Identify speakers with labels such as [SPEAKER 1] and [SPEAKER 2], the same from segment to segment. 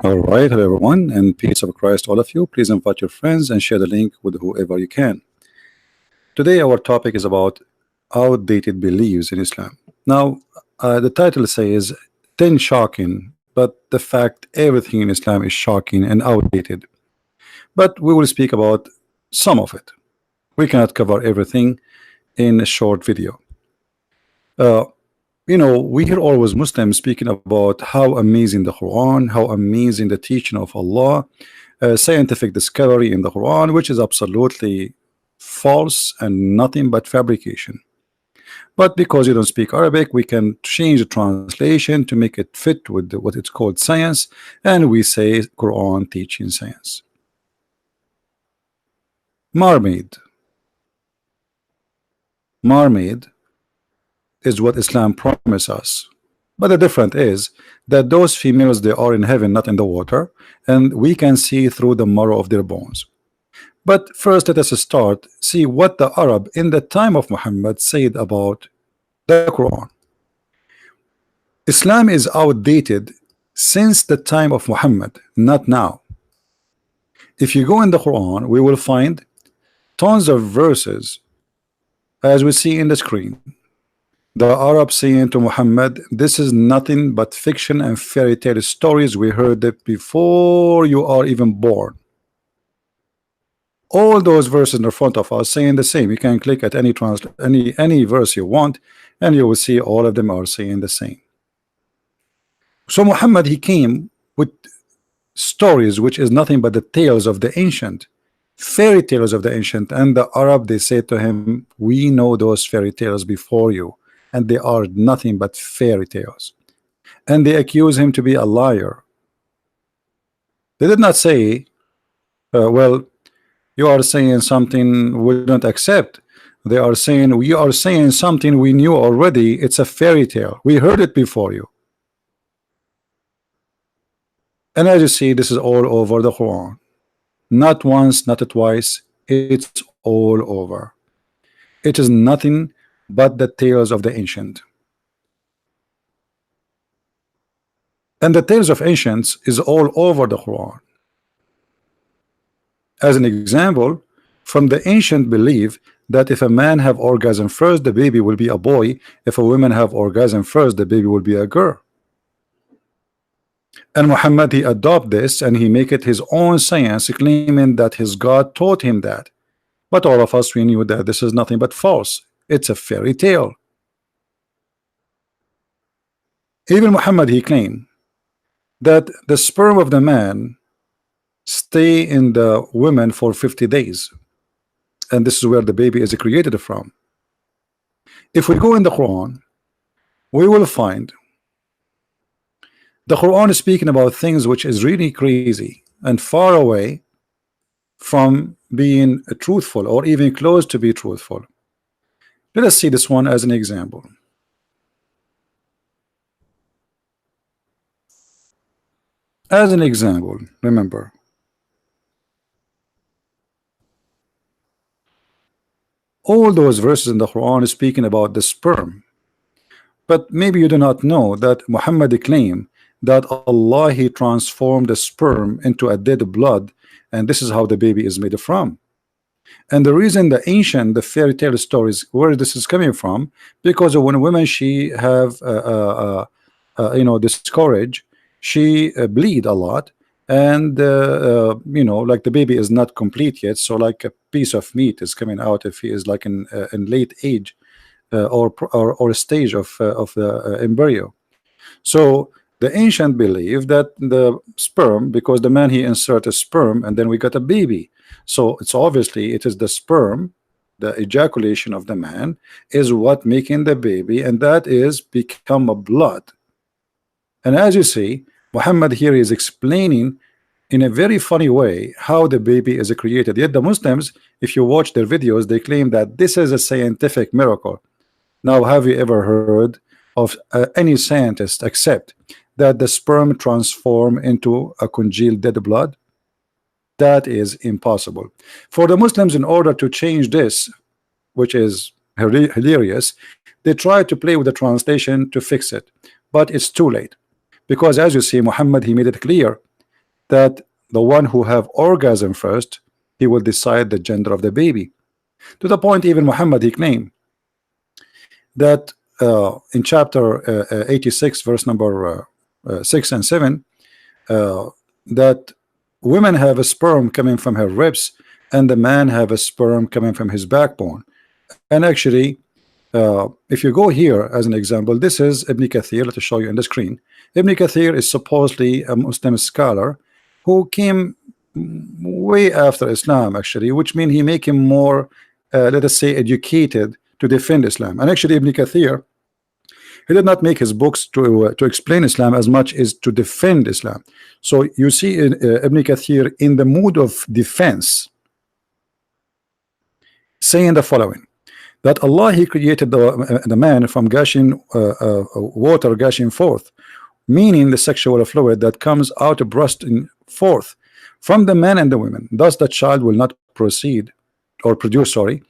[SPEAKER 1] All right, hello everyone, and peace of Christ, all of you. Please invite your friends and share the link with whoever you can. Today, our topic is about outdated beliefs in Islam. Now, the title says 10 shocking, but the fact everything in Islam is shocking and outdated. But we will speak about some of it. We cannot cover everything in a short video. Uh, we hear always Muslims speaking about how amazing the Quran, how amazing the teaching of Allah, scientific discovery in the Quran, which is absolutely false and nothing but fabrication. But because you don't speak Arabic, we can change the translation to make it fit with what it's called science, and we say Quran teaching science. Mermaid is what Islam promised us. But the difference is that those females, they are in heaven, not in the water, and we can see through the marrow of their bones. But first, let us start see what the Arab in the time of Muhammad said about the Quran. Islam is outdated since the time of Muhammad, not now. If you go in the Quran, we will find tons of verses, as we see in the screen. The Arab saying to Muhammad, this is nothing but fiction and fairy tale stories. We heard it before you are even born. All those verses in front of us saying the same. You can click at any verse you want, and you will see all of them are saying the same. So Muhammad, he came with stories which is nothing but the tales of the ancient, fairy tales of the ancient, and the Arab, they say to him, we know those fairy tales before you, and they are nothing but fairy tales. And they accuse him to be a liar. They did not say, well, you are saying something we don't accept. They are saying, we are saying something we knew already. It's a fairy tale. We heard it before you. And as you see, this is all over the Quran. Not once, not twice. It's all over. It is nothing but the tales of the ancient. And the tales of ancients is all over the Quran. As an example, from the ancient belief that if a man have orgasm first, the baby will be a boy. If a woman have orgasm first, the baby will be a girl. And Muhammad, he adopt this and he make it his own science, claiming that his God taught him that. But all of us, we knew that this is nothing but false. It's a fairy tale. Even Muhammad, he claimed that the sperm of the man stay in the woman for 50 days, and this is where the baby is created from. If we go in the Quran, we will find the Quran is speaking about things which is really crazy and far away from being truthful or even close to be truthful. Let us see this one as an example. As an example, remember, all those verses in the Quran is speaking about the sperm. But maybe you do not know that Muhammad claimed that Allah, he transformed the sperm into a dead blood, and this is how the baby is made from. And the reason the ancient, the fairy tale stories, where this is coming from, because when a woman, she have discourage, she bleed a lot, and like the baby is not complete yet, so like a piece of meat is coming out if he is like in late age or stage of the embryo. So the ancient believe that the sperm, because the man, he insert a sperm and then we got a baby, so it's obviously it is the sperm, the ejaculation of the man is what making the baby, and that is become a blood. And as you see, Muhammad here is explaining in a very funny way how the baby is created. Yet the Muslims, if you watch their videos, they claim that this is a scientific miracle. Now, have you ever heard of any scientist accept that the sperm transform into a congealed dead blood? That is impossible. For the Muslims, in order to change this, which is hilarious, they try to play with the translation to fix it, but it's too late. Because as you see, Muhammad, he made it clear that the one who have orgasm first, he will decide the gender of the baby. To the point, even Muhammad, he claimed that in chapter 86, verse number 6 and 7, uh, that women have a sperm coming from her ribs, and the man have a sperm coming from his backbone. And actually, if you go here as an example, this is Ibn Kathir. Let me show you on the screen. Ibn Kathir is supposedly a Muslim scholar who came way after Islam, actually, which means he make him more, let us say, educated to defend Islam. And actually, Ibn Kathir, he did not make his books to explain Islam as much as to defend Islam. So you see in, Ibn Kathir in the mood of defense, saying the following: that Allah, he created the man from gushing water gushing forth, meaning the sexual fluid that comes out of bursting forth from the man and the women. Thus the child will not proceed or produce, sorry,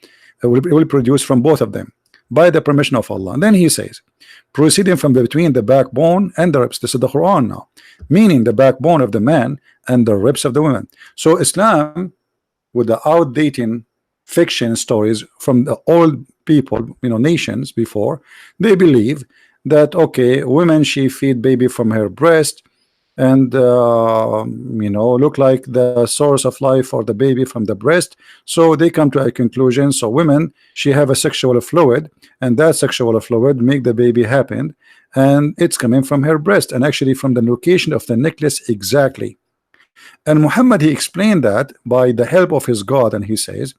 [SPEAKER 1] will produce from both of them by the permission of Allah. And then he says, proceeding from between the backbone and the ribs. This is the Quran now, meaning the backbone of the man and the ribs of the women. So Islam, with the outdating fiction stories from the old people, nations before, they believe that okay, women, she feed baby from her breast, and look like the source of life for the baby from the breast. So they come to a conclusion. So women, she have a sexual fluid, and that sexual fluid make the baby happen, and it's coming from her breast, and actually from the location of the necklace exactly. And Muhammad, he explained that by the help of his God, and he says,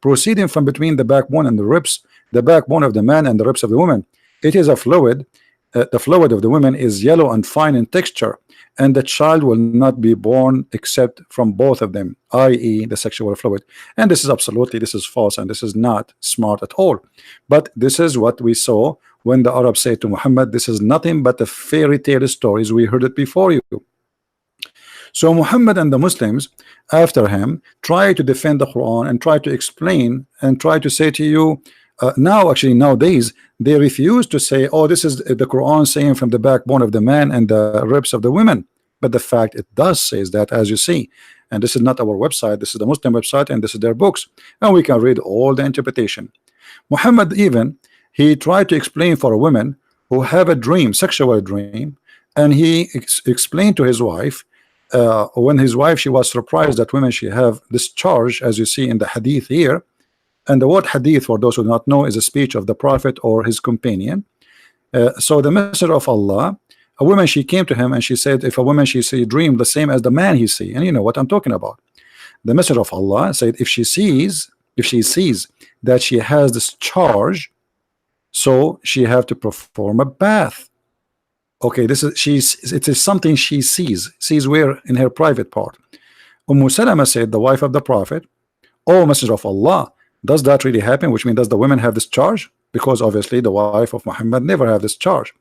[SPEAKER 1] proceeding from between the backbone and the ribs, the backbone of the man and the ribs of the woman, it is a fluid. The fluid of the women is yellow and fine in texture, and the child will not be born except from both of them, i.e. the sexual fluid. And this is false, and this is not smart at all. But this is what we saw when the Arabs say to Muhammad, this is nothing but the fairy tale stories, we heard it before you. So Muhammad and the Muslims after him try to defend the Quran and try to explain and try to say to you, nowadays they refuse to say, oh, this is the Quran saying from the backbone of the man and the ribs of the women. But the fact it does says that, as you see. And this is not our website, this is the Muslim website, and this is their books, and we can read all the interpretation. Muhammad, even he tried to explain for a woman who have a dream, sexual dream, and he explained to his wife, when his wife, she was surprised that women, she have this charge, as you see in the hadith here. And the word hadith, for those who do not know, is a speech of the Prophet or his companion. So the Messenger of Allah, a woman, she came to him and she said, if a woman, she see dream the same as the man he see, and you know what I'm talking about. The Messenger of Allah said, if she sees that she has this charge, so she have to perform a bath. Okay, it is something she sees where? In her private part. Salama said, the wife of the Prophet, oh Messenger of Allah, does that really happen? Which means, does the women have this charge? Because obviously the wife of Muhammad never have this charge.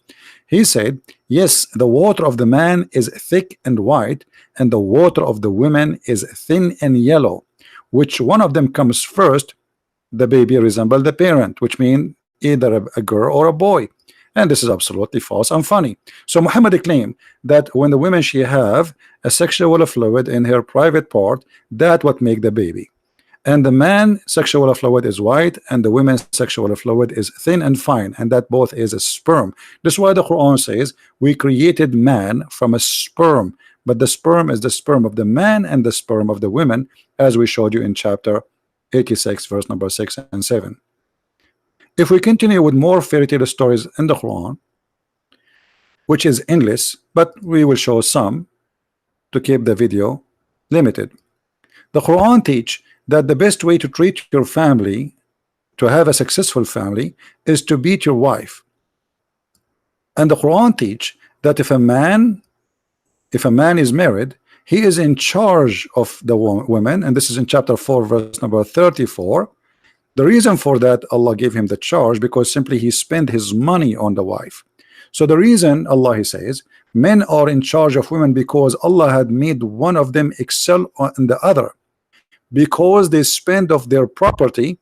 [SPEAKER 1] He said, yes, the water of the man is thick and white, and the water of the women is thin and yellow. Which one of them comes first? The baby resembles the parent, which means either a girl or a boy. And this is absolutely false and funny. So Muhammad claimed that when the women, she have a sexual fluid in her private part, that what make the baby. And the man sexual fluid is white, and the women's sexual fluid is thin and fine, and that both is a sperm. This is why the Quran says we created man from a sperm, but the sperm is the sperm of the man and the sperm of the women, as we showed you in chapter 86, verse number 6 and 7. If we continue with more fairy tale stories in the Quran, which is endless, but we will show some to keep the video limited. The Quran teach that the best way to treat your family, to have a successful family, is to beat your wife. And the Quran teach that if a man is married, he is in charge of the women, and this is in chapter 4, verse number 34. The reason for that, Allah gave him the charge because simply he spent his money on the wife. So the reason, Allah, he says, men are in charge of women because Allah had made one of them excel on the other, because they spend of their property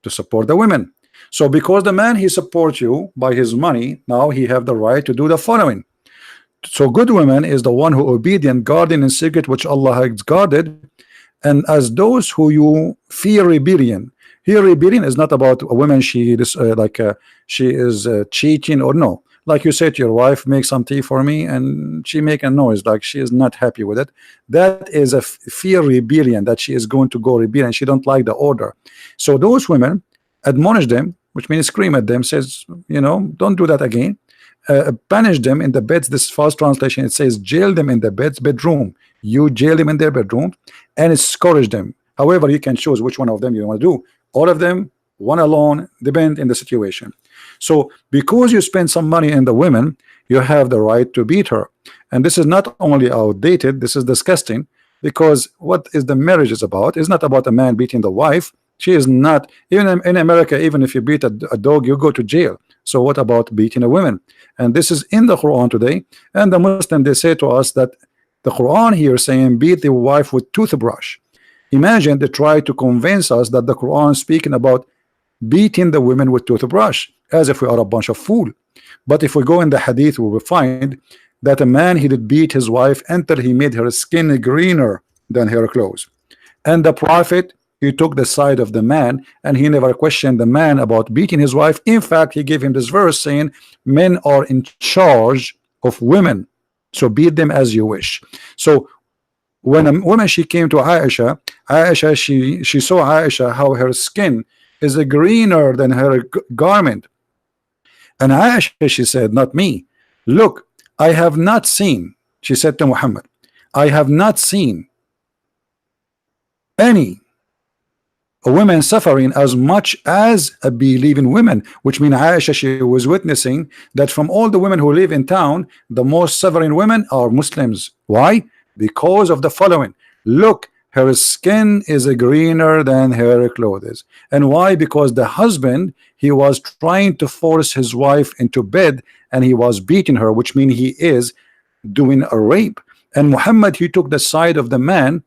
[SPEAKER 1] to support the women. So because the man, he supports you by his money, now he have the right to do the following: So good women is the one who obedient, guarding in secret which Allah has guarded, and as those who you fear rebellion. Here rebellion is not about a woman she she is cheating or no. Like you say to your wife, make some tea for me, and she make a noise like she is not happy with it. That is a fear rebellion, that she is going to go rebellion. She don't like the order. So those women admonish them, which means scream at them, says, you know, don't do that again. Banish them in the beds. This false translation, it says jail them in the bedroom. You jail them in their bedroom and scourge them. However, you can choose which one of them you want to do. All of them, one alone, depend in the situation. So because you spend some money in the women, you have the right to beat her. And this is not only outdated, this is disgusting, because what is the marriage is about is not about a man beating the wife. She is not, even in America, even if you beat a dog, you go to jail. So what about beating a woman? And this is in the Quran today. And the Muslim, they say to us that the Quran here saying beat the wife with toothbrush. Imagine they try to convince us that the Quran is speaking about beating the women with toothbrush, as if we are a bunch of fool. But if we go in the hadith, we will find that a man, he did beat his wife until he made her skin greener than her clothes. And the Prophet, he took the side of the man, and he never questioned the man about beating his wife. In fact, he gave him this verse saying men are in charge of women, so beat them as you wish. So when a woman, she came to Aisha, she saw Aisha how her skin is greener than her garment. And Aisha, she said, not me. Look, I have not seen, she said to Muhammad, I have not seen any women suffering as much as a believing women, which means Aisha, she was witnessing that from all the women who live in town, the most suffering women are Muslims. Why? Because of the following. Look, her skin is greener than her clothes. And why? Because the husband, he was trying to force his wife into bed, and he was beating her, which means he is doing a rape. And Muhammad, he took the side of the man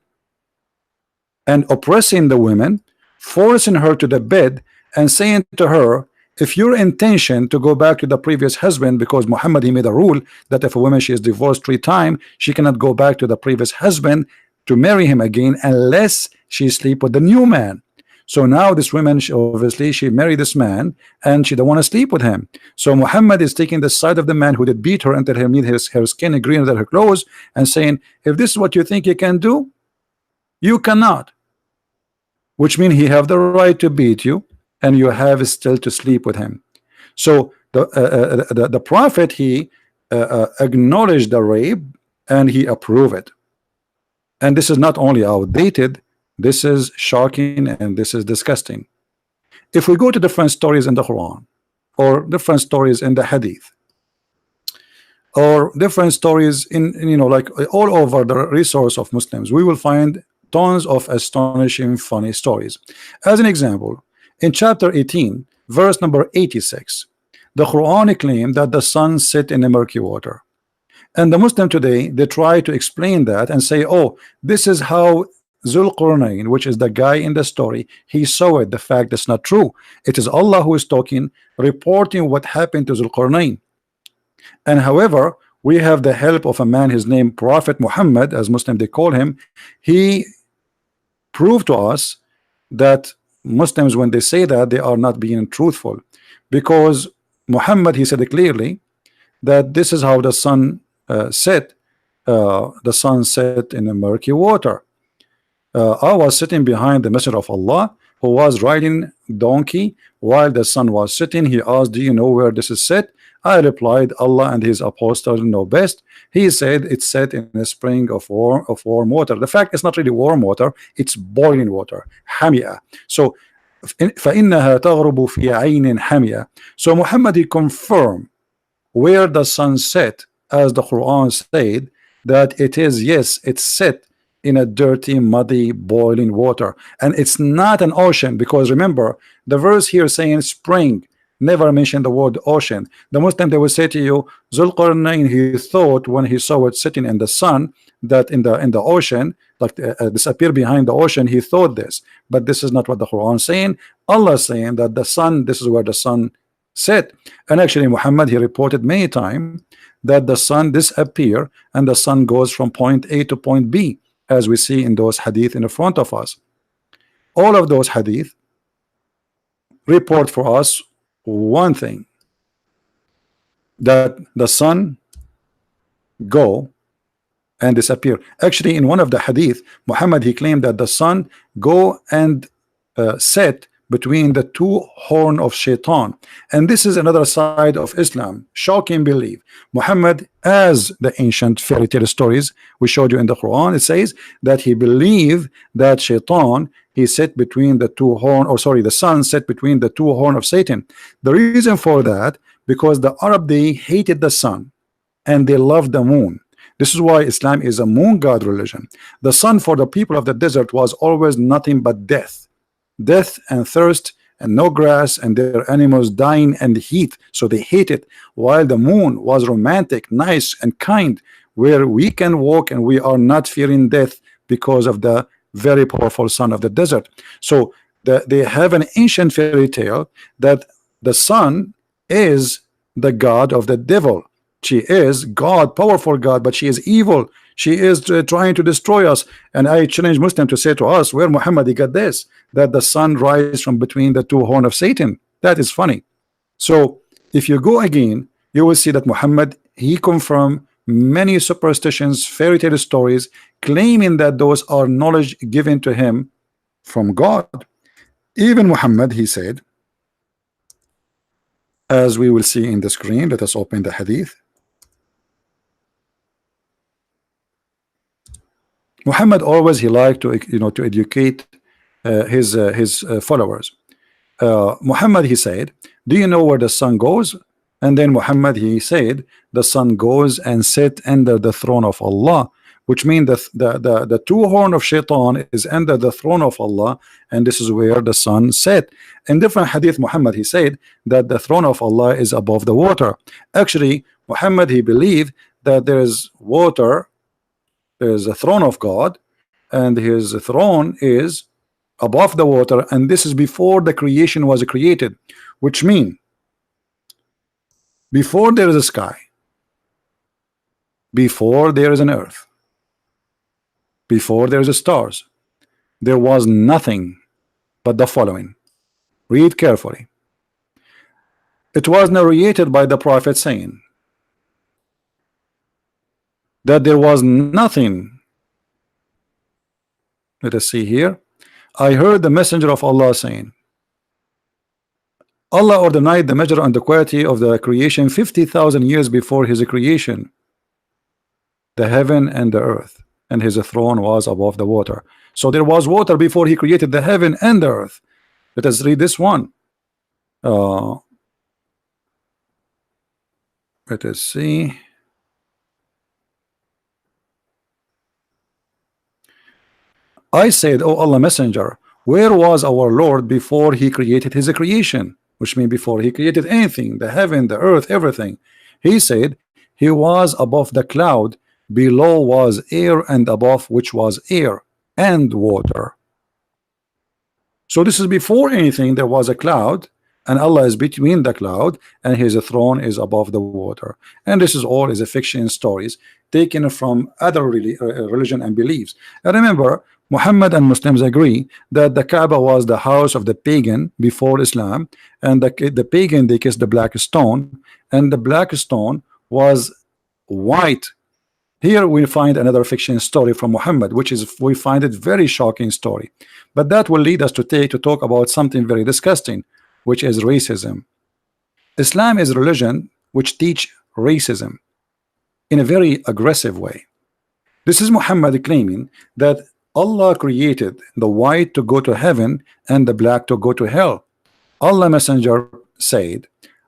[SPEAKER 1] and oppressing the women, forcing her to the bed, and saying to her, if your intention to go back to the previous husband, because Muhammad, he made a rule that if a woman, she is divorced 3 times, she cannot go back to the previous husband to marry him again unless she sleep with the new man. So now this woman, obviously she married this man and she don't want to sleep with him. So Muhammad is taking the side of the man who did beat her until he made her skin greener than her clothes, and saying, if this is what you think you can do, you cannot. Which means he have the right to beat you, and you have still to sleep with him. So the Prophet, he acknowledged the rape and he approved it. And this is not only outdated, this is shocking and this is disgusting. If we go to different stories in the Quran, or different stories in the Hadith, or different stories in you know, like all over the resource of Muslims, we will find tons of astonishing funny stories. As an example, in chapter 18, verse number 86, the Quran claimed that the sun set in a murky water. And the Muslim today, they try to explain that and say, oh, this is how Zulqarnain, which is the guy in the story, he saw it. The fact that's not true. It is Allah who is talking, reporting what happened to Zulqarnain. And however, we have the help of a man, his name Prophet Muhammad, as Muslim they call him. He proved to us that Muslims, when they say that, they are not being truthful, because Muhammad, he said it clearly that this is how the sun set. The sun set in a murky water. I was sitting behind the Messenger of Allah, who was riding donkey while the sun was setting. He asked, do you know where this is set? I replied, Allah and his apostles know best. He said it's set in a spring of warm water. The fact it's not really warm water, it's boiling water, hamia. So فإنها تغرب في عين حامية. So Muhammad, he confirmed where the sun set, as the Quran said, that it is, yes, it's set in a dirty, muddy, boiling water, and it's not an ocean, because remember the verse here saying spring never mentioned the word ocean. The Muslim, they will say to you, Zulqarnain, he thought when he saw it sitting in the sun that in the ocean, like disappear behind the ocean, he thought this, but this is not what the Quran is saying. Allah is saying that the sun, this is where the sun set. And actually Muhammad, he reported many times that the sun disappear and the sun goes from point A to point B, as we see in those hadith in front of us. All of those hadith report for us one thing, that the sun go and disappear. Actually, in one of the hadith, Muhammad, he claimed that the sun go and set between the two horn of shaitan, and this is another side of Islam. Shocking belief. Muhammad, as the ancient fairy tale stories we showed you in the Quran, it says that he believed that shaitan, he set between the two horn, or sorry, the sun set between the two horn of Satan. The reason for that, because the Arab, they hated the sun and they loved the moon. This is why Islam is a moon god religion. The sun for the people of the desert was always nothing but death and thirst and no grass and their animals dying and heat, so they hate it. While the moon was romantic, nice and kind, where we can walk and we are not fearing death because of the very powerful sun of the desert. So they have an ancient fairy tale that the sun is the god of the devil. She is God, powerful God, but she is evil. She is trying to destroy us. And I challenge Muslim to say to us, where Muhammad he got this, that the sun rises from between the two horns of Satan. That is funny. So if you go again, you will see that Muhammad, he confirmed many superstitions, fairy tale stories, claiming that those are knowledge given to him from God. Even Muhammad, he said, as we will see in the screen, let us open the hadith. Muhammad always, he liked to, to educate his followers. Muhammad, he said, do you know where the sun goes? And then Muhammad, he said, the sun goes and sit under the throne of Allah, which means the two horn of shaitan is under the throne of Allah, and this is where the sun set. In different hadith, Muhammad, he said that the throne of Allah is above the water. Actually, Muhammad, he believed that there is water, there is a throne of God, and his throne is above the water, and this is before the creation was created, which means before there is a sky, before there is an earth, before there is a stars, there was nothing but the following. Read carefully. It was narrated by the Prophet saying that there was nothing. Let us see here. I heard the messenger of Allah saying, Allah ordained the measure and the quality of the creation 50,000 years before his creation, the heaven and the earth, and his throne was above the water. So there was water before he created the heaven and the earth. Let us read this one. Let us see. I said, O Allah messenger, where was our Lord before he created his creation? Which means before he created anything, the heaven, the earth, everything. He said he was above the cloud, below was air, and above which was air and water. So this is before anything. There was a cloud, and Allah is between the cloud, and his throne is above the water. And this is all is a fiction stories taken from other religion and beliefs. And remember, Muhammad and Muslims agree that the Kaaba was the house of the pagan before Islam, and the pagan, they kissed the black stone, and the black stone was white. Here we find another fiction story from Muhammad, which is, we find it very shocking story, but that will lead us to talk about something very disgusting, which is racism. Islam is a religion which teach racism in a very aggressive way. This is Muhammad claiming that Allah created the white to go to heaven and the black to go to hell. Allah messenger said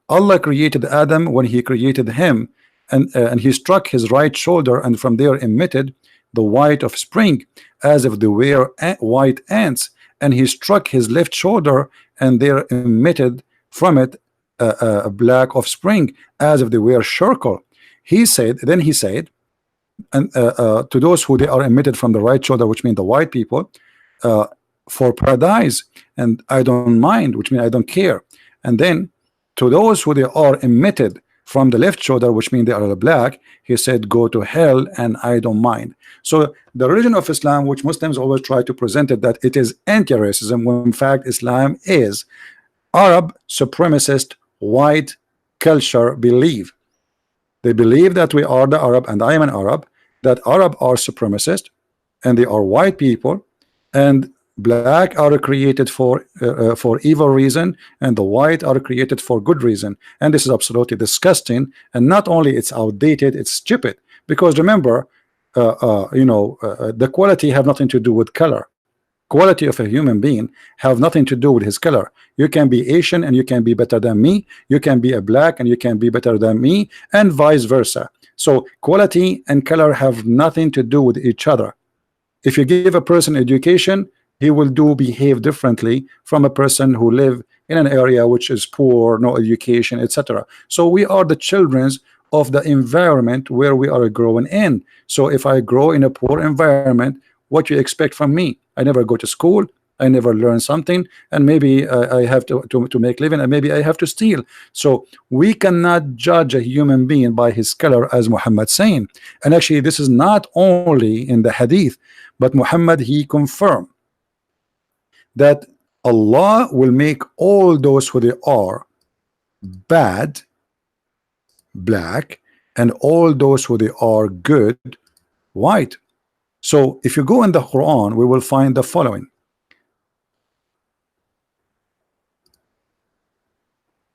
[SPEAKER 1] Allah created Adam when he created him, and he struck his right shoulder, and from there emitted the white of spring, as if they were white ants, and he struck his left shoulder, and there emitted from it a black of spring, as if they were charcoal. He said, then he said, and to those who they are emitted from the right shoulder, which means the white people, for paradise, and I don't mind, which means I don't care. And then to those who they are emitted from the left shoulder, which means they are black, he said, go to hell and I don't mind. So the religion of Islam, which Muslims always try to present it that it is anti-racism, when in fact Islam is Arab supremacist white culture belief. They believe that we are the Arab, and I am an Arab, that Arab are supremacist and they are white people, and black are created for evil reason, and the white are created for good reason. And this is absolutely disgusting. And not only it's outdated, it's stupid. Because remember, the quality have nothing to do with color. Quality of a human being have nothing to do with his color. You can be Asian and you can be better than me. You can be a black and you can be better than me, and vice versa. So quality and color have nothing to do with each other. If you give a person education, he will behave differently from a person who live in an area which is poor, no education, etc. So we are the children of the environment where we are growing in. So if I grow in a poor environment, what you expect from me? I never go to school, I never learn something, and maybe I have to make living, and maybe I have to steal. So we cannot judge a human being by his color, as Muhammad saying. And actually this is not only in the hadith, but Muhammad, he confirmed that Allah will make all those who they are bad black, and all those who they are good white. So if you go in the Quran, we will find the following.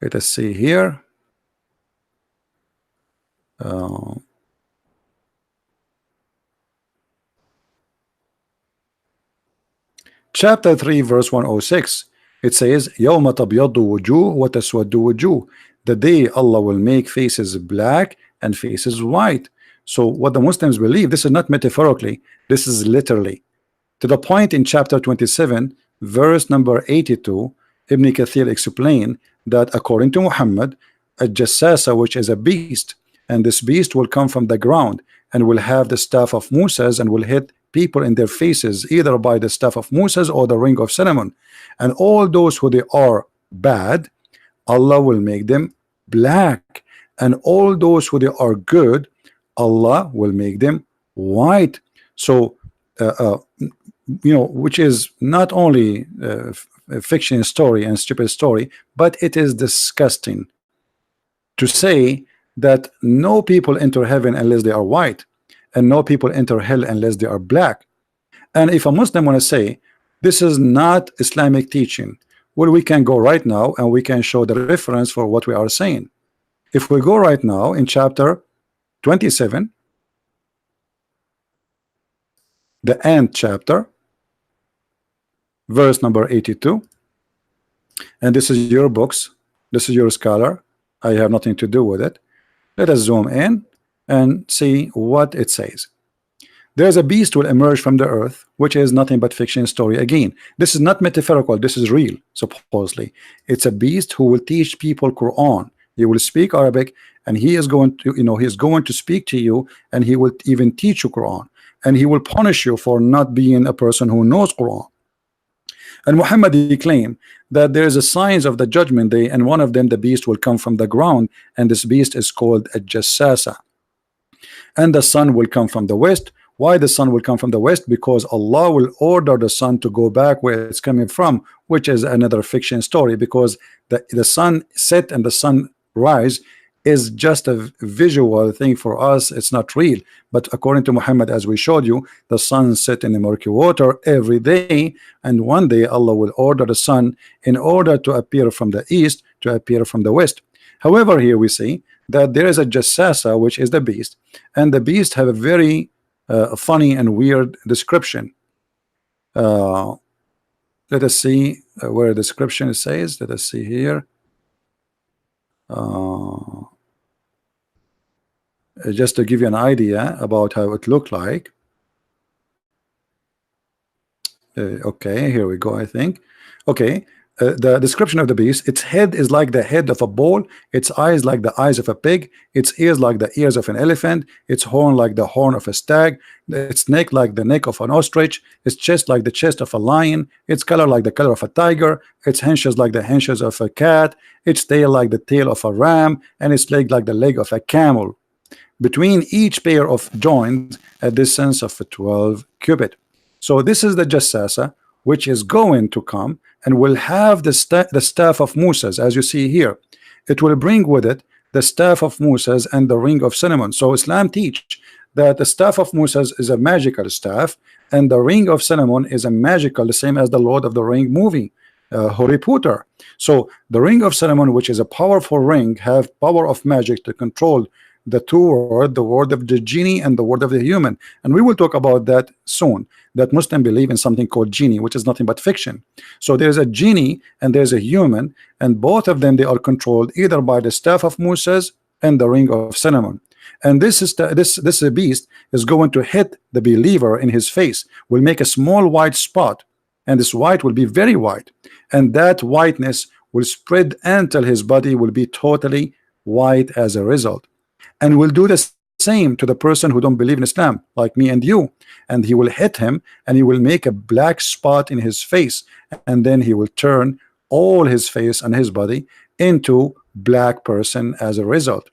[SPEAKER 1] Let us see here. Chapter 3 verse 106, it says يَوْمَ تَبْيَضُّ وُجُوهُ وَتَسْوَدُّ وُجُوهُ, the day Allah will make faces black and faces white. So what the Muslims believe, this is not metaphorically, this is literally, to the point in chapter 27 verse number 82, Ibn Kathir explained that according to Muhammad, a jassasa, which is a beast, and this beast will come from the ground and will have the staff of Moses and will hit people in their faces, either by the staff of Moses or the ring of Solomon. And all those who they are bad, Allah will make them black, and all those who they are good, Allah will make them white. So which is not only a fiction story and stupid story, but it is disgusting to say that no people enter heaven unless they are white, and no people enter hell unless they are black. And if a Muslim want to say this is not Islamic teaching, well, we can go right now and we can show the reference for what we are saying. If we go right now in chapter 27, the end chapter, verse number 82, and this is your books, this is your scholar, I have nothing to do with it. Let us zoom in and see what it says. There's a beast will emerge from the earth, which is nothing but fiction story. Again, this is not metaphorical, this is real. Supposedly it's a beast who will teach people Quran. He will speak Arabic, and he is going to, he is going to speak to you, and he will even teach you Quran, and he will punish you for not being a person who knows Quran. And Muhammad, he claimed that there is a signs of the judgment day, and one of them, the beast will come from the ground, and this beast is called a jassasa. And the sun will come from the west. Why the sun will come from the west? Because Allah will order the sun to go back where it's coming from, which is another fiction story, because the sun set and the sun rise is just a visual thing for us. It's not real. But according to Muhammad, as we showed you, the sun set in the murky water every day, and one day Allah will order the sun in order to appear from the east to appear from the west. However, here we see that there is a jassasa, which is the beast, and the beast have a very funny and weird description. Let us see where the description says. Let us see here. Just to give you an idea about how it looked like. Okay, here we go. I think. Okay, the description of the beast: its head is like the head of a bull, its eyes like the eyes of a pig, its ears like the ears of an elephant, its horn like the horn of a stag, its neck like the neck of an ostrich, its chest like the chest of a lion, its color like the color of a tiger, its haunches like the haunches of a cat, its tail like the tail of a ram, and its leg like the leg of a camel. Between each pair of joints a distance of 12 cubit. So this is the Jassasa, which is going to come and will have the staff of Moses, as you see here. It will bring with it the staff of Moses and the ring of Solomon. So Islam teach that the staff of Moses is a magical staff, and the ring of Solomon is a magical, the same as the Lord of the Ring movie, Harry Potter. So the ring of Solomon, which is a powerful ring, have power of magic to control the two words, the word of the genie and the word of the human. And we will talk about that soon, that Muslims believe in something called genie, which is nothing but fiction. So there's a genie and there's a human, and both of them, they are controlled either by the staff of Moses and the ring of Solomon. And this beast is going to hit the believer in his face, will make a small white spot, and this white will be very white, and that whiteness will spread until his body will be totally white as a result, and will do the same to the person who don't believe in Islam, like me and you. And he will hit him, and he will make a black spot in his face, and then he will turn all his face and his body into black person as a result.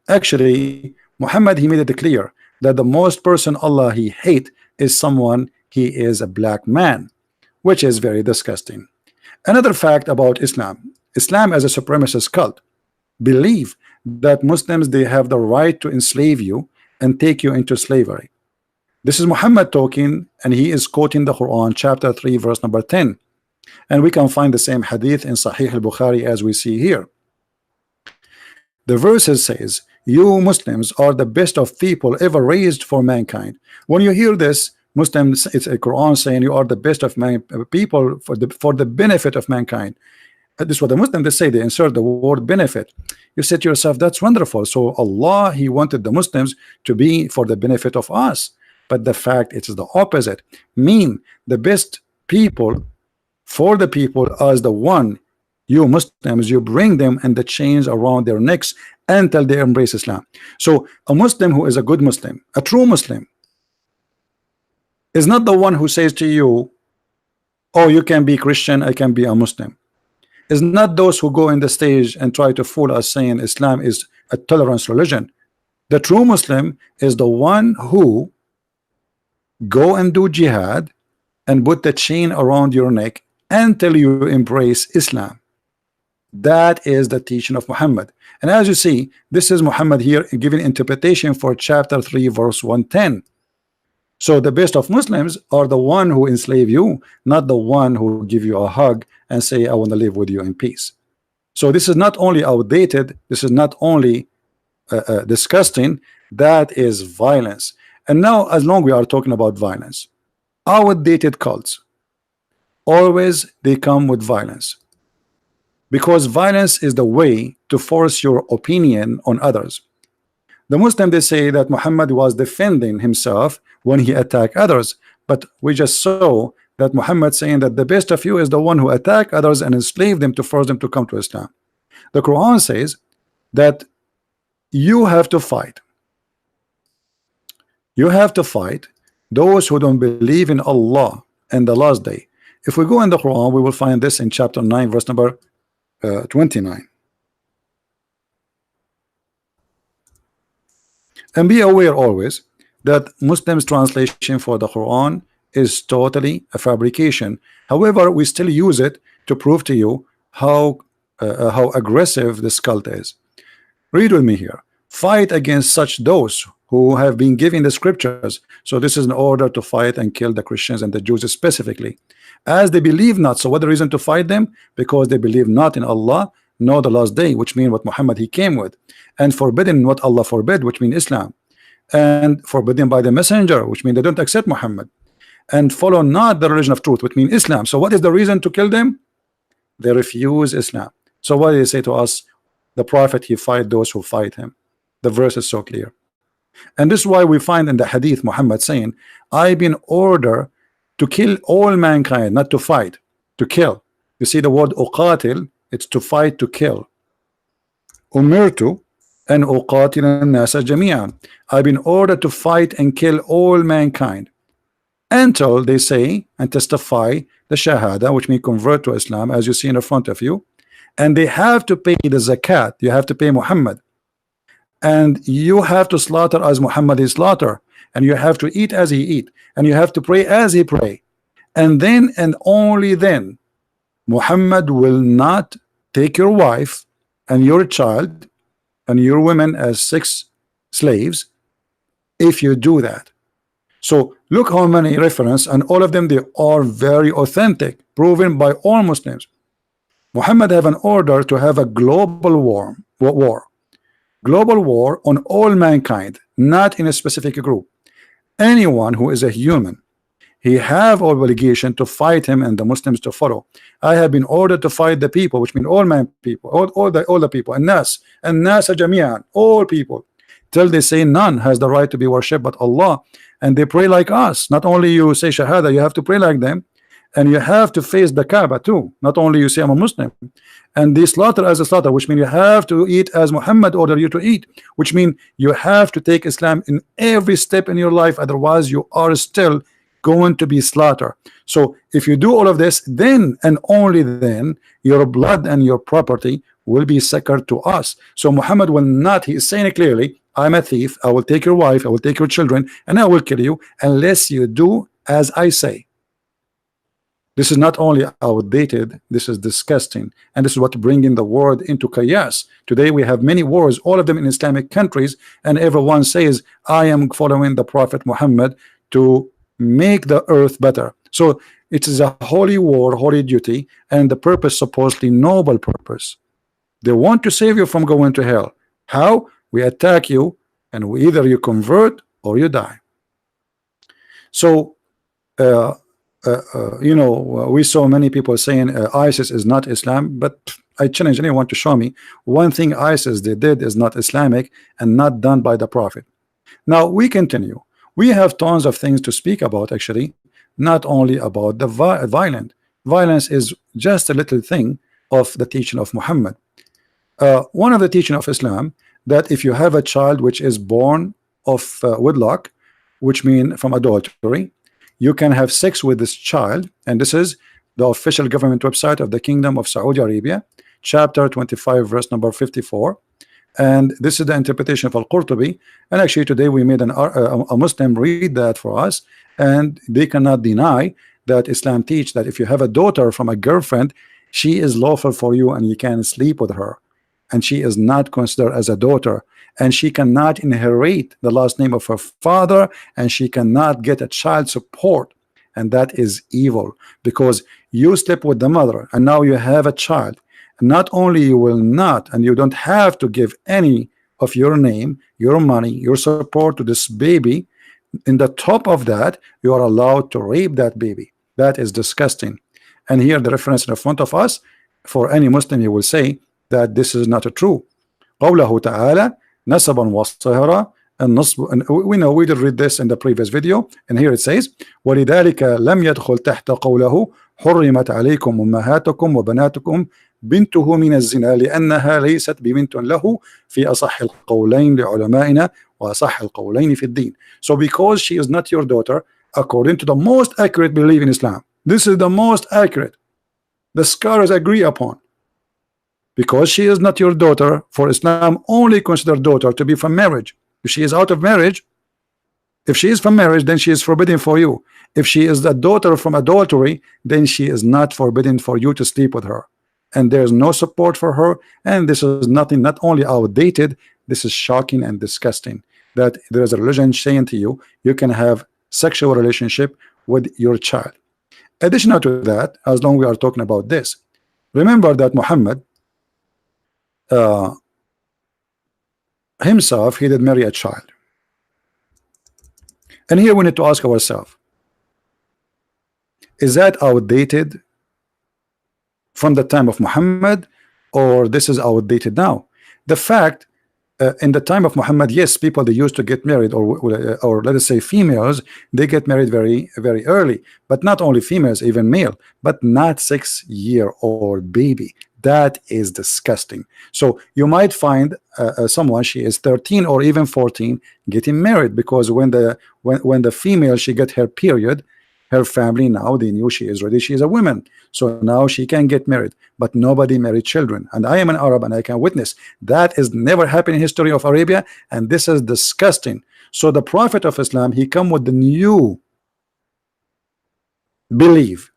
[SPEAKER 1] Actually, Muhammad, he made it clear that the most person Allah he hate is someone he is a black man, which is very disgusting. Another fact about Islam: Islam as a supremacist cult believe that Muslims, they have the right to enslave you and take you into slavery. This is Muhammad talking, and he is quoting the Quran, chapter 3, verse number 10. And we can find the same hadith in Sahih al-Bukhari as we see here. The verses says, "You Muslims are the best of people ever raised for mankind." When you hear this, Muslims, it's a Quran saying you are the best of people for the benefit of mankind. This is what the Muslims, they say, they insert the word benefit. You say to yourself, that's wonderful. So Allah, he wanted the Muslims to be for the benefit of us. But the fact it is the opposite. Mean the best people for the people as the one, you Muslims, you bring them and the chains around their necks until they embrace Islam. So a Muslim who is a good Muslim, a true Muslim, is not the one who says to you, oh, you can be Christian, I can be a Muslim. Is not those who go in the stage and try to fool us saying Islam is a tolerance religion. The true Muslim is the one who go and do jihad and put the chain around your neck until you embrace Islam. That is the teaching of Muhammad. And as you see, this is Muhammad here giving interpretation for chapter 3, verse 110. So the best of Muslims are the one who enslave you, not the one who give you a hug and say, I want to live with you in peace. So this is not only outdated, this is not only disgusting, that is violence. And now, as long we are talking about violence, outdated cults, always they come with violence, because violence is the way to force your opinion on others. The Muslim, they say that Muhammad was defending himself when he attacked others, but we just saw that Muhammad saying that the best of you is the one who attack others and enslave them to force them to come to Islam. The Quran says that you have to fight. You have to fight those who don't believe in Allah and the last day. If we go in the Quran, we will find this in chapter 9, verse number 29. And be aware always that Muslims translation for the Quran is totally a fabrication. However, we still use it to prove to you how aggressive this cult is. Read with me here. Fight against such those who have been given the scriptures. So this is in order to fight and kill the Christians and the Jews specifically, as they believe not. So what the reason to fight them? Because they believe not in Allah nor the last day, which means what Muhammad he came with, and forbidden what Allah forbid, which means Islam, and forbidden by the messenger, which means they don't accept Muhammad, and follow not the religion of truth, which means Islam. So what is the reason to kill them? They refuse Islam. So what do they say to us? The Prophet, he fight those who fight him. The verse is so clear. And this is why we find in the hadith Muhammad saying, I've been ordered to kill all mankind, not to fight, to kill. You see the word uqatil, it's to fight, to kill. Umirtu an uqatil an-nasa jami'an. I've been ordered to fight and kill all mankind until they say and testify the shahada, which means convert to Islam, as you see in the front of you, and they have to pay the zakat. You have to pay Muhammad, and you have to slaughter as Muhammad is slaughter, and you have to eat as he eat, and you have to pray as he pray, and then and only then Muhammad will not take your wife and your child and your women as sex slaves if you do that. So look how many reference, and all of them, they are very authentic, proven by all Muslims. Muhammad have an order to have a global global war on all mankind, not in a specific group. Anyone who is a human, he have obligation to fight him and the Muslims to follow. I have been ordered to fight the people, which mean all man people, all the people, and nas jami'an, all people, till they say none has the right to be worshipped but Allah, and they pray like us. Not only you say shahada, you have to pray like them, and you have to face the Kaaba too. Not only you say I'm a Muslim, and they slaughter as a slaughter, which means you have to eat as Muhammad ordered you to eat, which means you have to take Islam in every step in your life, otherwise you are still going to be slaughtered. So if you do all of this, then and only then your blood and your property will be sacred to us. So Muhammad will not, he is saying it clearly, I'm a thief, I will take your wife, I will take your children, and I will kill you unless you do as I say. This is not only outdated, this is disgusting, and this is what bringing the world into chaos. Today we have many wars, all of them in Islamic countries, and everyone says I am following the Prophet Muhammad to make the earth better. So it is a holy war, holy duty, and the purpose supposedly noble purpose. They want to save you from going to hell. How? We attack you, and either you convert or you die. So you know, we saw many people saying ISIS is not Islam, but I challenge anyone to show me one thing ISIS they did is not Islamic and not done by the Prophet. Now we continue. We have tons of things to speak about, actually, not only about the violent. Violence is just a little thing of the teaching of Muhammad. One of the teaching of Islam, that if you have a child which is born of wedlock, which mean from adultery, you can have sex with this child, and this is the official government website of the Kingdom of Saudi Arabia, chapter 25, verse number 54, and this is the interpretation of Al-Qurtubi. And actually today we made a Muslim read that for us, and they cannot deny that Islam teach that if you have a daughter from a girlfriend, she is lawful for you and you can sleep with her, and she is not considered as a daughter, and she cannot inherit the last name of her father, and she cannot get a child support, and that is evil, because you sleep with the mother and now you have a child. Not only you will not, and you don't have to give any of your name, your money, your support to this baby, in the top of that you are allowed to rape that baby. That is disgusting. And here the reference in front of us, for any Muslim, you will say that this is not true. قوله تعالى نسبا وصهرا النصب, and we know we did read this in the previous video, and here it says ولذلك لم يدخل تحت قوله حرمت عليكم أمهاتكم وبناتكم بنته من الزنا لأنها ليست ببنت له في أصح القولين لعلمائنا وأصح القولين في الدين. So because she is not your daughter, according to the most accurate belief in Islam, this is the most accurate, the scholars agree upon, because she is not your daughter, for Islam only consider daughter to be from marriage. If she is out of marriage, if she is from marriage, then she is forbidden for you. If she is the daughter from adultery, then she is not forbidden for you to sleep with her, and there is no support for her. And this is nothing, not only outdated, this is shocking and disgusting, that there is a religion saying to you you can have sexual relationship with your child. Additional to that, as long we are talking about this, remember that Muhammad himself, he did marry a child. And here we need to ask ourselves, is that outdated from the time of Muhammad, or this is outdated now? The fact in the time of Muhammad, yes, people they used to get married, or let us say females, they get married very early, but not only females, even male, but not 6-year-old baby. That is disgusting. So you might find someone, she is 13 or even 14, getting married, because when the female she get her period, her family now they knew she is ready, she is a woman, so now she can get married, but nobody married children. And I am an Arab and I can witness that is never happened in history of Arabia, and this is disgusting. So the Prophet of Islam, he come with the new belief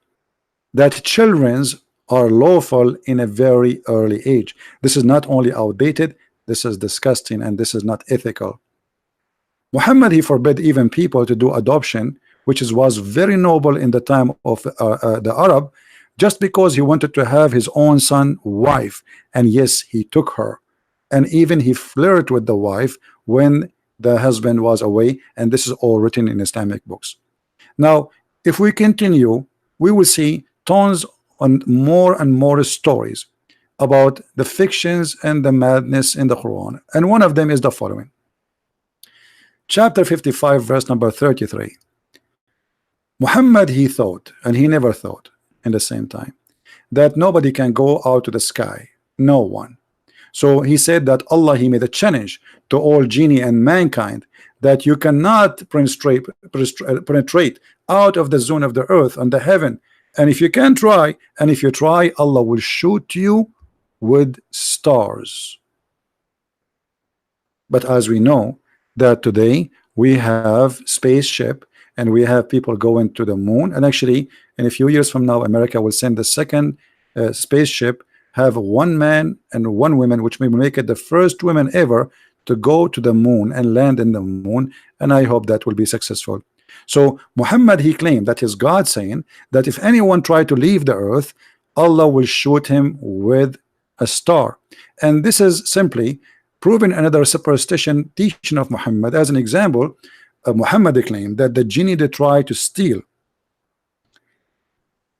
[SPEAKER 1] that children's are lawful in a very early age. This is not only outdated, this is disgusting, and this is not ethical. Muhammad, he forbid even people to do adoption, which was very noble in the time of the Arab, just because he wanted to have his own son wife. And yes, he took her, and even he flirted with the wife when the husband was away, and this is all written in Islamic books. Now if we continue, we will see tons and more stories about the fictions and the madness in the Quran, and one of them is the following. Chapter 55, verse number 33. Muhammad, he thought, and he never thought in the same time, that nobody can go out to the sky, no one. So he said that Allah, he made a challenge to all genie and mankind, that you cannot penetrate out of the zone of the earth and the heaven, and if you can try, and if you try, Allah will shoot you with stars. But as we know that today we have spaceship, and we have people going to the moon, and actually in a few years from now America will send the second spaceship, have one man and one woman, which may make it the first women ever to go to the moon and land in the moon, and I hope that will be successful. So Muhammad, he claimed that his God, saying that if anyone try to leave the earth, Allah will shoot him with a star. And this is simply proving another superstition teaching of Muhammad. As an example, Muhammad claimed that the genie they try to steal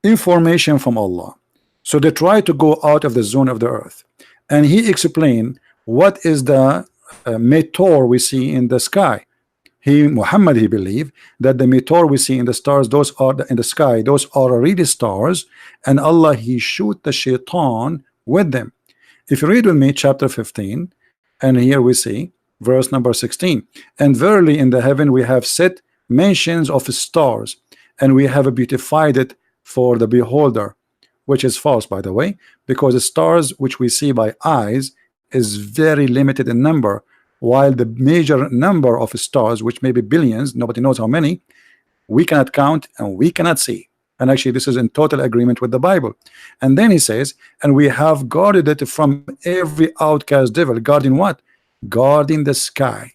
[SPEAKER 1] information from Allah, so they try to go out of the zone of the earth, and he explained what is the meteor we see in the sky. Muhammad, he believed that the meteor we see in the stars, those are in the sky, those are really stars, and Allah, he shoot the shaitan with them. If you read with me chapter 15, and here we see verse number 16, and verily in the heaven we have set mentions of stars, and we have beautified it for the beholder, which is false, by the way, because the stars which we see by eyes is very limited in number, while the major number of stars, which may be billions, nobody knows how many, we cannot count and we cannot see. And actually this is in total agreement with the Bible. And then he says, and we have guarded it from every outcast devil. Guarding what? Guarding the sky.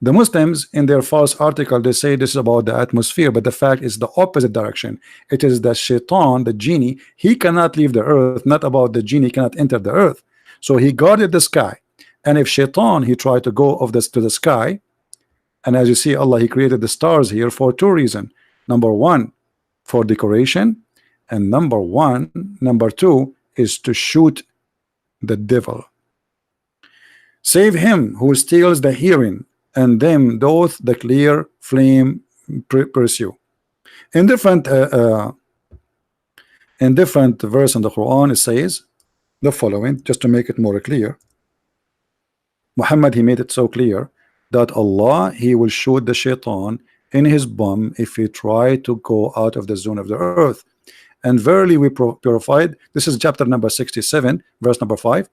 [SPEAKER 1] The Muslims in their false article, they say this is about the atmosphere, but the fact is the opposite direction. It is the shaitan, the genie, he cannot leave the earth, not about the genie cannot enter the earth. So he guarded the sky. And if shaitan, he tried to go of this to the sky, and as you see, Allah, he created the stars here for two reasons. Number one, for decoration, and number two is to shoot the devil. Save him who steals the hearing, and them doth the clear flame pursue. In different verse in the Quran, it says the following, just to make it more clear. Muhammad, he made it so clear that Allah, he will shoot the shaitan in his bum if he try to go out of the zone of the earth. And verily we purified, this is chapter number 67, verse number 5,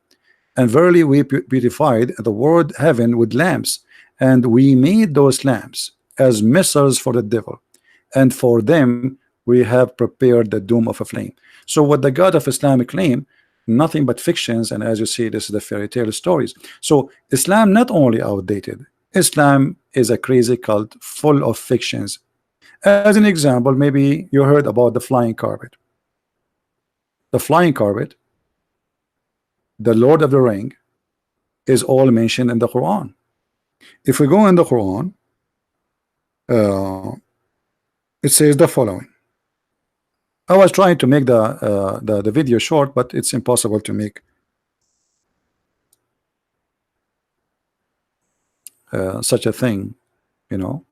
[SPEAKER 1] and verily we beautified the world heaven with lamps, and we made those lamps as missiles for the devil, and for them we have prepared the doom of a flame. So what the God of Islam claim, nothing but fictions, and as you see, this is the fairy tale stories. So Islam not only outdated, Islam is a crazy cult full of fictions. As an example, maybe you heard about the flying carpet. The flying carpet, the Lord of the Ring, is all mentioned in the Quran. If we go in the Quran, it says the following. I was trying to make the video short, but it's impossible to make. such a thing, you know,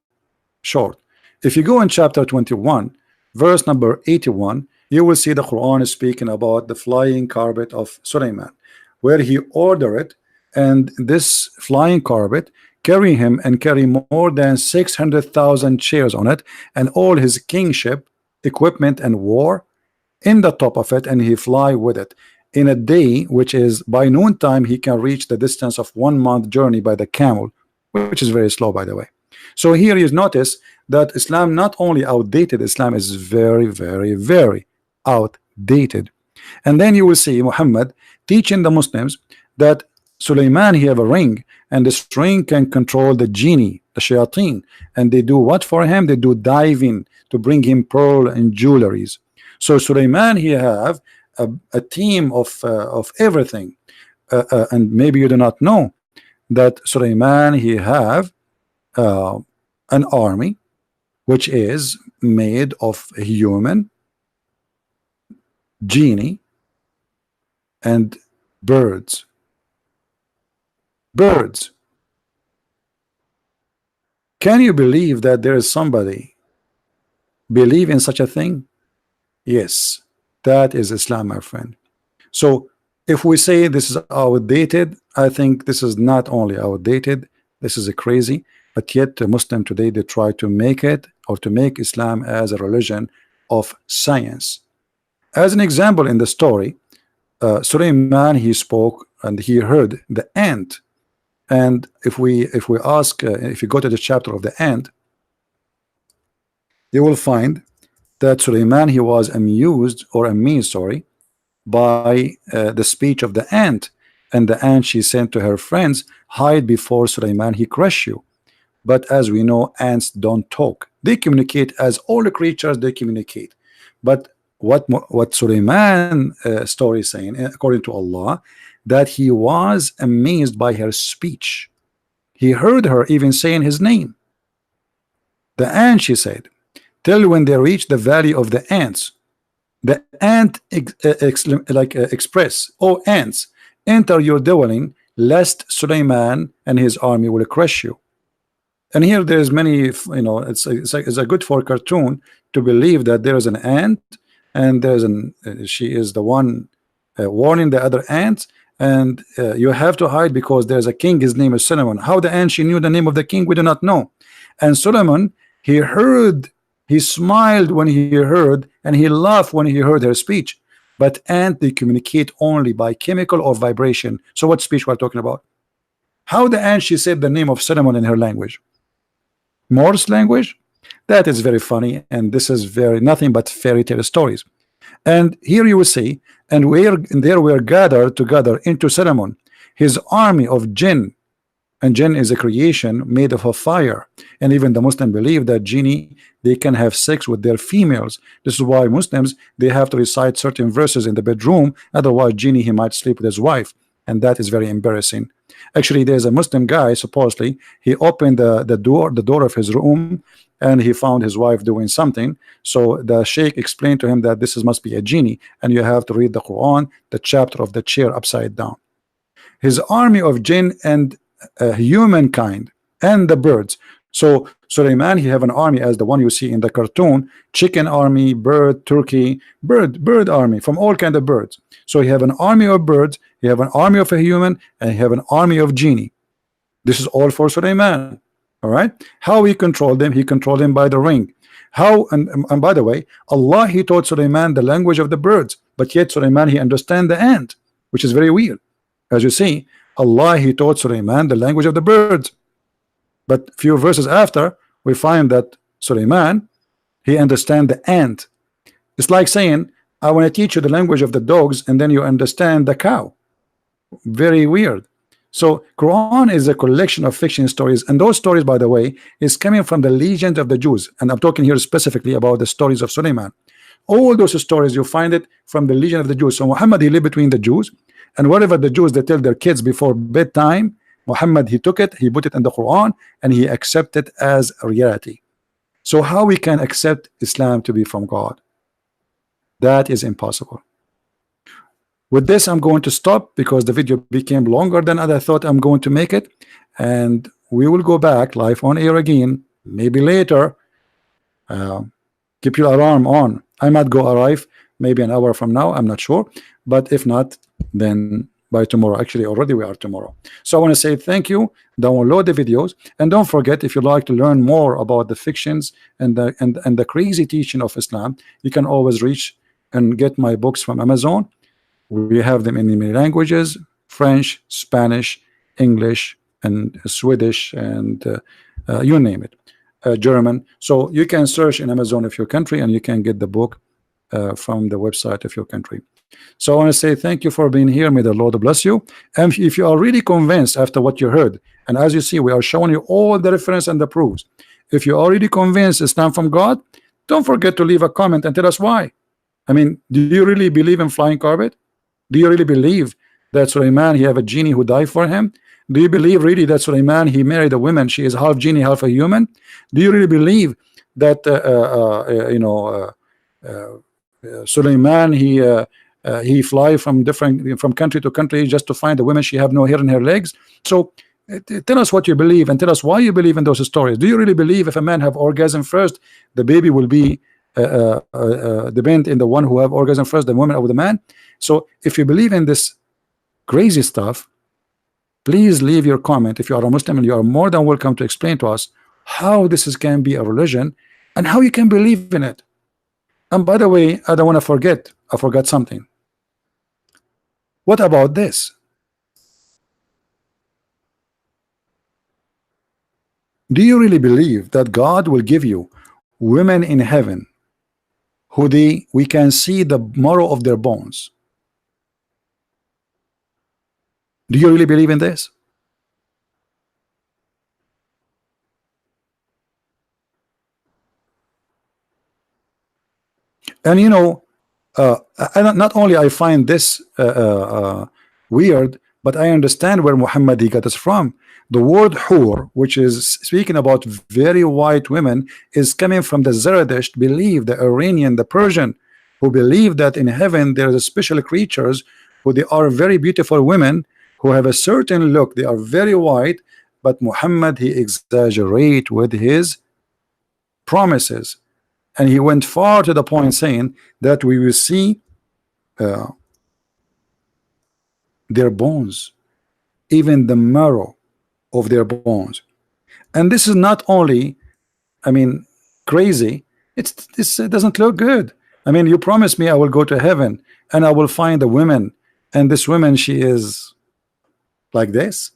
[SPEAKER 1] short. If you go in chapter 21, verse number 81, you will see the Quran is speaking about the flying carpet of Sulaiman, where he ordered it, and this flying carpet carry him and carry more than 600,000 chairs on it, and all his kingship equipment and war in the top of it, and he fly with it in a day, which is by noontime he can reach the distance of 1 month journey by the camel, which is very slow, by the way. So here you notice that Islam not only outdated, Islam is very, very, very outdated. And then you will see Muhammad teaching the Muslims that Sulaiman, he have a ring, and this ring can control the genie, the shayateen, and they do what for him? They do diving to bring him pearl and jewelries. So Sulaiman, he have a team of everything, and maybe you do not know that Sulaiman, he have an army which is made of human, genie, and birds. Birds. Can you believe that there is somebody believe in such a thing? Yes, that is Islam, my friend. So if we say this is outdated, I think this is not only outdated, this is a crazy, but yet the Muslim today, they try to make it, or to make Islam as a religion of science. As an example in the story, Sulaiman, he spoke and he heard the ant. And if we ask, if you go to the chapter of the ant, you will find that Sulaiman, he was amused, or amazed, sorry, by the speech of the ant. And the ant, she said to her friends, hide before Sulaiman, he crush you. But as we know, ants don't talk. They communicate as all the creatures, they communicate. But what Sulaiman story is saying, according to Allah, that he was amazed by her speech. He heard her even saying his name. The ant, she said, till when they reach the valley of the ants, the ant express, oh ants, enter your dwelling, lest Sulaiman and his army will crush you. And here there's many, you know, it's a good for cartoon to believe that there is an ant, and there's she is the one warning the other ants, and you have to hide because there's a king, his name is Solomon. How the ant, she knew the name of the king, we do not know. And Solomon, he heard, he smiled when he heard, and he laughed when he heard her speech. But ant, they communicate only by chemical or vibration. So what speech we're talking about? How the ant, she said the name of Solomon in her language? Morse language? That is very funny, and this is very nothing but fairy tale stories. And here you will see, and there we are gathered together into Solomon, his army of jinn, and jinn is a creation made of a fire. And even the Muslim believe that genie, they can have sex with their females. This is why Muslims, they have to recite certain verses in the bedroom, otherwise genie, he might sleep with his wife, and that is very embarrassing. Actually, there's a Muslim guy, supposedly he opened the door of his room, and he found his wife doing something. So the sheikh explained to him that this must be a genie, and you have to read the Quran, the chapter of the chair upside down. His army of jinn and humankind and the birds. So Sulaiman, he have an army as the one you see in the cartoon, chicken army, bird, turkey, bird army from all kind of birds. So he have an army of birds, he have an army of a human, and he have an army of genie. This is all for Sulaiman. All right, how he controlled them? He controlled them by the ring. How, and by the way, Allah, he taught Sulaiman the language of the birds, but yet Sulaiman, he understand the ant, which is very weird. As you see, Allah, he taught Sulaiman the language of the birds, but few verses after we find that Sulaiman, he understand the ant. It's like saying, I want to teach you the language of the dogs, and then you understand the cow. Very weird. So Quran is a collection of fiction stories, and those stories, by the way, is coming from the legend of the Jews, and I'm talking here specifically about the stories of Sulaiman. All those stories, you find it from the legend of the Jews. So Muhammad, he lived between the Jews, and whatever the Jews, they tell their kids before bedtime, Muhammad, he took it, he put it in the Quran, and he accepted it as a reality. So how we can accept Islam to be from God? That is impossible. With this, I'm going to stop because the video became longer than I thought I'm going to make it. And we will go back live on air again, maybe later. uh, Keep your alarm on. I might go arrive maybe an hour from now, I'm not sure, but if not, then by tomorrow. Actually, already we are tomorrow. So I want to say thank you. Download the videos, and don't forget, if you'd like to learn more about the fictions and the crazy teaching of Islam, you can always reach and get my books from Amazon. We have them in many languages: French, Spanish, English, and Swedish, and you name it, German. So you can search in Amazon of your country, and you can get the book from the website of your country. So I want to say thank you for being here. May the Lord bless you. And if you are really convinced after what you heard, and as you see, we are showing you all the reference and the proofs. If you're already convinced it's time from God, don't forget to leave a comment and tell us why. I mean, do you really believe in flying carpet? Do you really believe that Sulaiman, he have a genie who died for him? Do you believe really that Sulaiman, he married a woman, she is half genie, half a human? Do you really believe that Sulaiman, he fly from country to country just to find a woman she have no hair in her legs? So tell us what you believe, and tell us why you believe in those stories. Do you really believe if a man have orgasm first, the baby will be depend in the one who have orgasm first, the woman or the man? So if you believe in this crazy stuff, please leave your comment. If you are a Muslim, and you are more than welcome to explain to us how can be a religion and how you can believe in it. And by the way, I don't want to forget, I forgot something. What about this? Do you really believe that God will give you women in heaven who we can see the marrow of their bones? Do you really believe in this? And you know, not only I find this weird, but I understand where Muhammad he got us from. The word hur, which is speaking about very white women, is coming from the Zoroastrian belief, the Iranian, the Persian, who believe that in heaven there are special creatures who they are very beautiful women who have a certain look. They are very white, but Muhammad he exaggerate with his promises, and he went far to the point saying that we will see their bones, even the marrow of their bones. And this is not only, I mean, crazy, it doesn't look good. I mean, you promised me I will go to heaven and I will find a woman, and this woman, she is like this.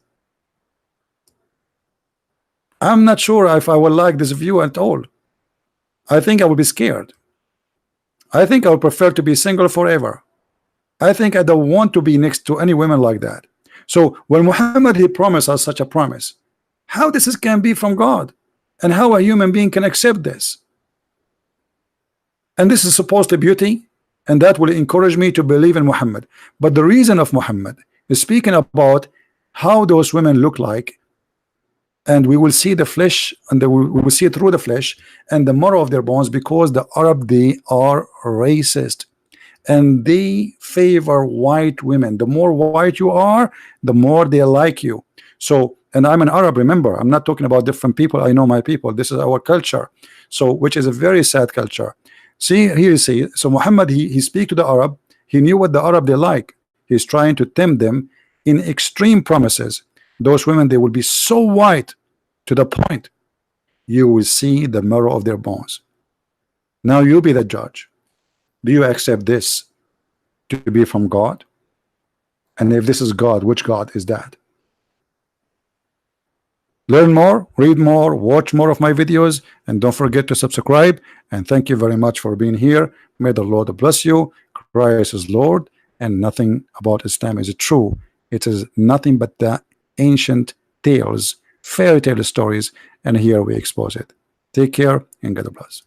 [SPEAKER 1] I'm not sure if I will like this view at all. I think I will be scared. I think I would prefer to be single forever. I think I don't want to be next to any women like that. So when Muhammad he promised us such a promise, how this can be from God, and how a human being can accept this? And this is supposed to be beauty, and that will encourage me to believe in Muhammad. But the reason of Muhammad is speaking about how those women look like, and we will see the flesh, and we will see it through the flesh and the marrow of their bones, because the Arab, they are racist and they favor white women. The more white you are, the more they like you. So, and I'm an Arab, remember, I'm not talking about different people. I know my people. This is our culture. So, which is a very sad culture. See, here you see, so Muhammad he speak to the Arab. He knew what the Arab they like. He's trying to tempt them in extreme promises. Those women, they will be so white to the point you will see the marrow of their bones. Now you be the judge. Do you accept this to be from God? And if this is God, which God is that? Learn more, read more, watch more of my videos, and don't forget to subscribe. And thank you very much for being here. May the Lord bless you. Christ is Lord, and nothing about Islam is true. It is nothing but the ancient tales, fairy tale stories, and here we expose it. Take care and God bless.